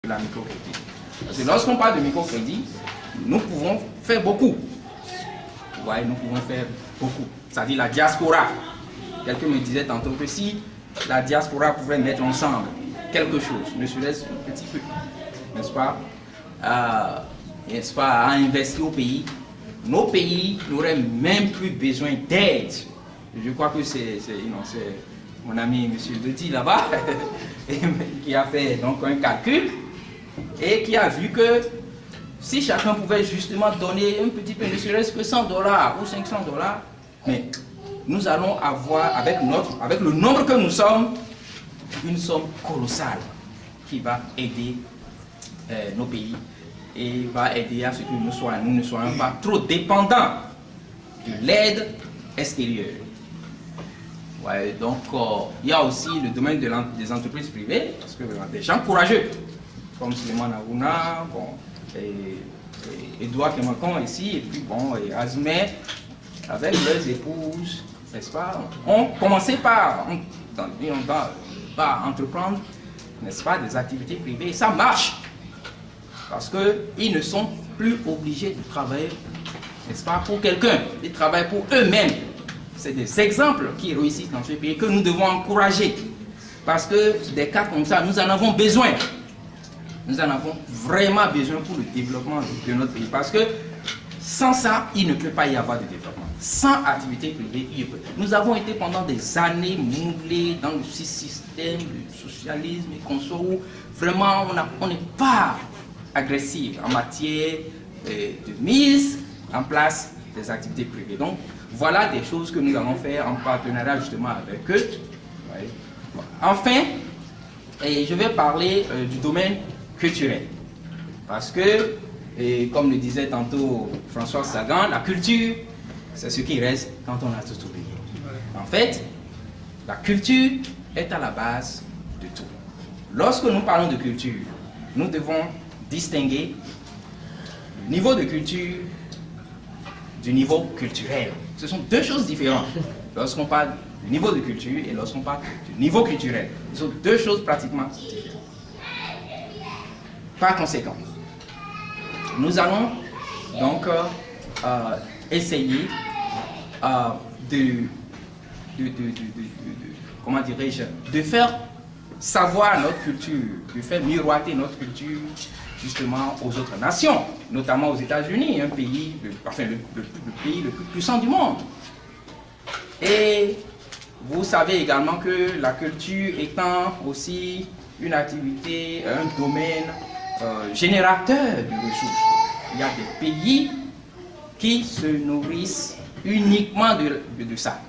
la microcrédit. Parce que lorsqu'on parle de microcrédit, nous pouvons faire beaucoup. Ouais, nous pouvons faire beaucoup. C'est-à-dire la diaspora. Quelqu'un me disait tantôt que si la diaspora pouvait mettre ensemble quelque chose, ne serait-ce un petit peu, n'est-ce pas, à investir au pays, nos pays n'auraient même plus besoin d'aide. Je crois que c'est mon ami M. Dedi là-bas qui a fait donc un calcul et qui a vu que si chacun pouvait justement donner un petit peu, ne serait-ce que $100 ou $500, mais nous allons avoir, avec le nombre que nous sommes, une somme colossale qui va aider nos pays et va aider à ce que nous ne soyons pas trop dépendants de l'aide extérieure. Ouais, donc, il y a aussi le domaine des entreprises privées, parce que des gens courageux, comme Suleiman Arouna, et Edouard Kemakon ici, et puis bon, et Azmeh, avec leurs épouses, n'est-ce pas, ont commencé par entreprendre, n'est-ce pas, des activités privées, et ça marche, parce qu'ils ne sont plus obligés de travailler, n'est-ce pas, pour quelqu'un, ils travaillent pour eux-mêmes. C'est des exemples qui réussissent dans ce pays que nous devons encourager. Parce que des cas comme ça, nous en avons besoin. Nous en avons vraiment besoin pour le développement de notre pays. Parce que sans ça, il ne peut pas y avoir de développement. Sans activité privée, il peut. Nous avons été pendant des années moulés dans le système du socialisme et consorts où vraiment on n'est pas agressif en matière de mise en place des activités privées. Donc, voilà des choses que nous allons faire en partenariat justement avec eux. Ouais. Enfin, je vais parler du domaine culturel. Parce que, comme le disait tantôt François Sagan, la culture, c'est ce qui reste quand on a tout oublié. En fait, la culture est à la base de tout. Lorsque nous parlons de culture, nous devons distinguer le niveau de culture du niveau culturel. Ce sont deux choses différentes. Lorsqu'on parle du niveau de culture et lorsqu'on parle du niveau culturel, ce sont deux choses pratiquement différentes. Par conséquent, nous allons donc essayer comment dirais-je, de faire savoir notre culture, de faire miroiter notre culture justement aux autres nations, notamment aux États-Unis, un pays, le pays le plus puissant du monde. Et vous savez également que la culture étant aussi une activité, un domaine générateur de ressources. Il y a des pays qui se nourrissent uniquement de ça.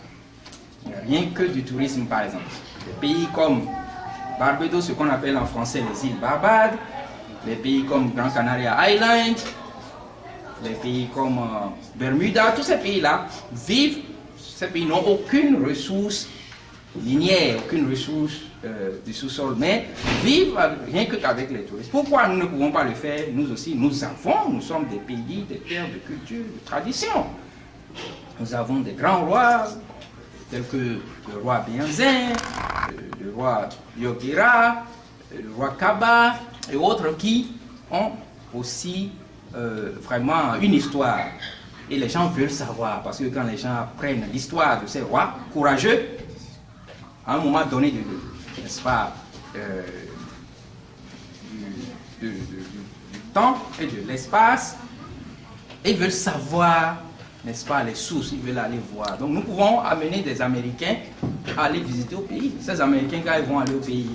Rien que du tourisme par exemple. Des pays comme Barbados, ce qu'on appelle en français les îles Barbades, les pays comme Gran Canaria Island, les pays comme Bermuda, tous ces pays-là vivent, ces pays n'ont aucune ressource linéaire, aucune ressource du sous-sol, mais vivent rien qu'avec les touristes. Pourquoi nous ne pouvons pas le faire? Nous aussi, nous sommes des pays, des terres de culture, de tradition. Nous avons des grands rois, tels que le roi Bianzin, le roi Yogira, le roi Kaba, et autres qui ont aussi vraiment une histoire. Et les gens veulent savoir, parce que quand les gens apprennent l'histoire de ces rois courageux, à un moment donné n'est-ce pas, du temps et de l'espace, ils veulent savoir, n'est-ce pas, les sources, ils veulent aller voir. Donc nous pouvons amener des Américains à aller visiter au pays. Ces Américains, quand ils vont aller au pays,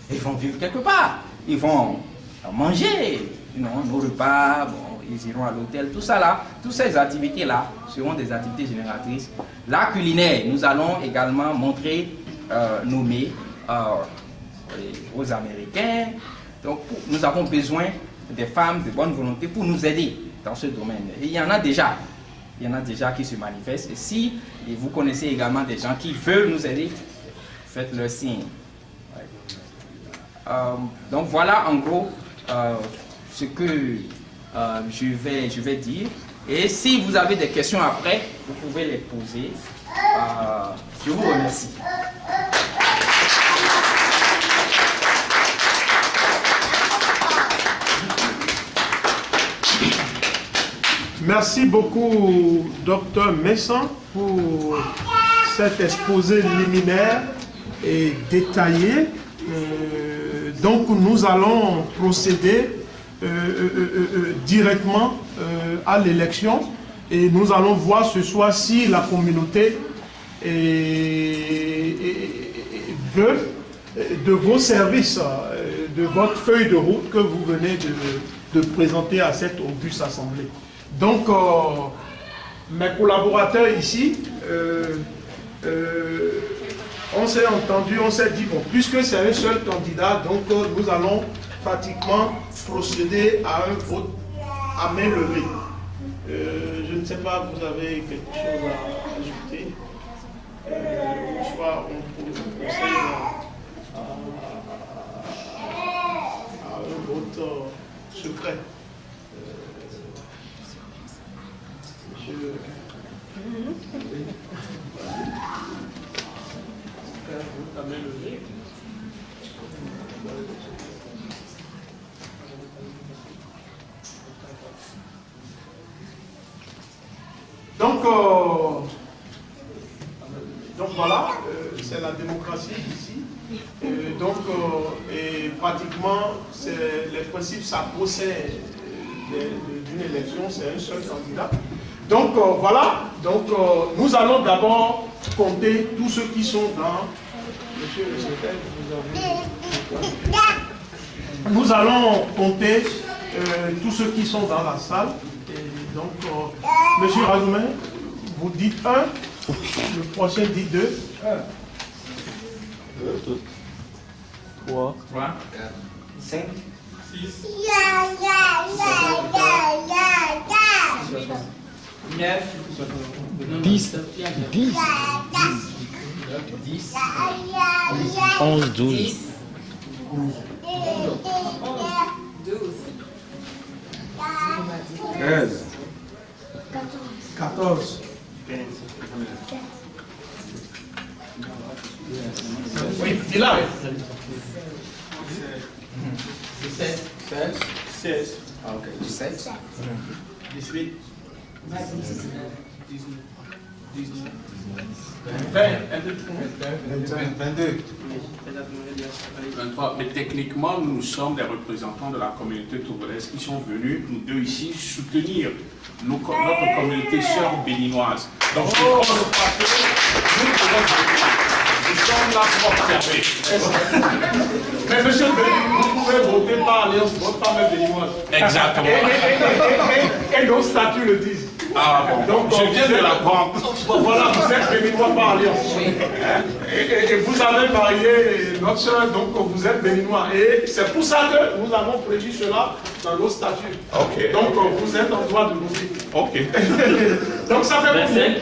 ils vont vivre quelque part. Ils vont manger, nos repas, bon, ils iront à l'hôtel, tout ça là, toutes ces activités-là seront des activités génératrices. La culinaire, nous allons également montrer, nommer aux Américains. Donc nous avons besoin des femmes de bonne volonté pour nous aider dans ce domaine. Et il y en a déjà qui se manifestent. Et si vous connaissez également des gens qui veulent nous aider, faites leur signe. Donc voilà en gros ce que je vais dire. Et si vous avez des questions après, vous pouvez les poser. Je vous remercie. Merci beaucoup, Dr Messan, pour cet exposé liminaire et détaillé. Donc, nous allons procéder directement à l'élection et nous allons voir ce soir si la communauté veut de vos services, de votre feuille de route que vous venez de présenter à cette auguste assemblée. Donc, mes collaborateurs ici, on s'est entendu, on s'est dit, bon, puisque c'est un seul candidat, donc nous allons pratiquement procéder à un vote à main levée. Je ne sais pas, vous avez quelque chose à ajouter, soit on procède à un vote secret. Donc voilà, c'est la démocratie ici. Et pratiquement, les principes sacro-saints d'une élection, c'est un seul candidat. Donc voilà, nous allons d'abord compter tous ceux qui sont dans... Monsieur le secrétaire, vous avez... Nous allons compter tous ceux qui sont dans la salle. Et donc, Monsieur Razoumen, vous dites 1, le prochain dit 2. 1, 2, 3, 5, 6, 9, 10, 11, 12. 13, 14, oui, il a 17, 16, 17, 18, 22. 23. Mais techniquement, nous sommes des représentants de la communauté togolaise qui sont venus, nous deux ici, soutenir notre communauté sœur béninoise. Donc, nous sommes là pour observer. Mais monsieur, vous pouvez voter par alliance, votre femme béninoise. Exactement. Et nos statuts le disent. Ah bon, donc, je viens de l'apprendre. Voilà, vous êtes béninois par alliance. Et vous avez marié notre soeur, donc vous êtes béninois. Et c'est pour ça que nous avons prévu cela dans nos statuts. Ok. Donc vous êtes en droit de voter. Ok. Donc ça fait combien?